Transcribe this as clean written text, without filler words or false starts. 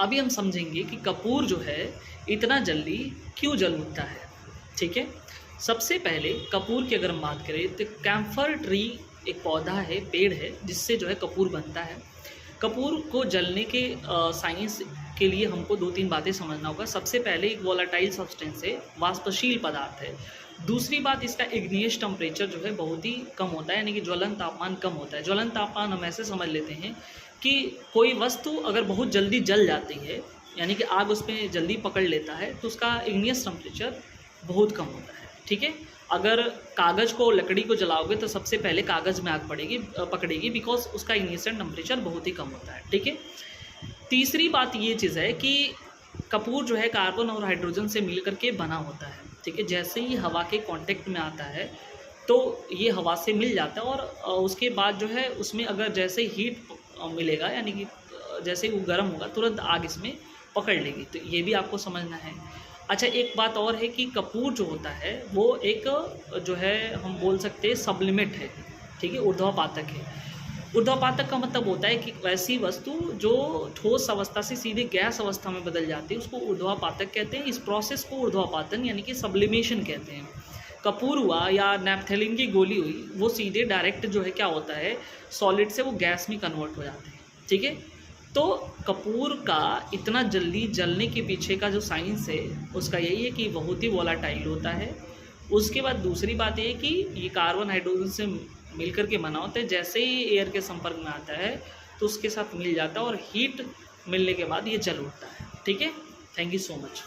अभी हम समझेंगे कि कपूर जो है इतना जल्दी क्यों जल उठता है। ठीक है, सबसे पहले कपूर की अगर हम बात करें तो कैम्फर ट्री एक पौधा है, पेड़ है, जिससे जो है कपूर बनता है। कपूर को जलने के साइंस के लिए हमको 2-3 बातें समझना होगा। सबसे पहले एक वोलेटाइल सब्सटेंस है, वाष्पशील पदार्थ है। दूसरी बात, इसका इग्नियस टेम्परेचर जो है बहुत ही कम होता है, यानी कि ज्वलन तापमान कम होता है। ज्वलन तापमान हम ऐसे समझ लेते हैं कि कोई वस्तु अगर बहुत जल्दी जल जाती है, यानी कि आग उसमें जल्दी पकड़ लेता है, तो उसका इग्नियस टेम्परेचर बहुत कम होता है। ठीक है, अगर कागज़ को, लकड़ी को जलाओगे तो सबसे पहले कागज़ में आग पकड़ेगी, बिकॉज उसका इग्निशन टेम्परेचर बहुत ही कम होता है। ठीक है, तीसरी बात ये चीज़ है कि कपूर जो है कार्बन और हाइड्रोजन से मिल करके बना होता है। ठीक है, जैसे ही हवा के कांटेक्ट में आता है तो ये हवा से मिल जाता है, और उसके बाद जो है उसमें अगर जैसे हीट मिलेगा, यानी कि जैसे ही वो गर्म होगा तुरंत आग इसमें पकड़ लेगी। तो ये भी आपको समझना है। अच्छा, एक बात और है कि कपूर जो होता है वो एक जो है हम बोल सकते हैं सब्लिमेट है। ठीक है, ऊर्ध्वपातक है। ऊर्ध्वपातक का मतलब होता है कि वैसी वस्तु जो ठोस अवस्था से सीधे गैस अवस्था में बदल जाती है, उसको ऊर्ध्वपातक कहते हैं। इस प्रोसेस को ऊर्ध्वपातन यानी कि सब्लिमेशन कहते हैं। कपूर हुआ या नैप्थेलिन की गोली हुई, वो सीधे डायरेक्ट जो है क्या होता है, सॉलिड से वो गैस में कन्वर्ट हो जाते हैं। ठीक है, तो कपूर का इतना जल्दी जलने के पीछे का जो साइंस है उसका यही है कि बहुत ही वोलाटाइल होता है। उसके बाद दूसरी बात ये है कि ये कार्बन हाइड्रोजन से मिलकर के बना होता है। जैसे ही एयर के संपर्क में आता है तो उसके साथ मिल जाता है और हीट मिलने के बाद ये जल उठता है। ठीक है, थैंक यू सो मच।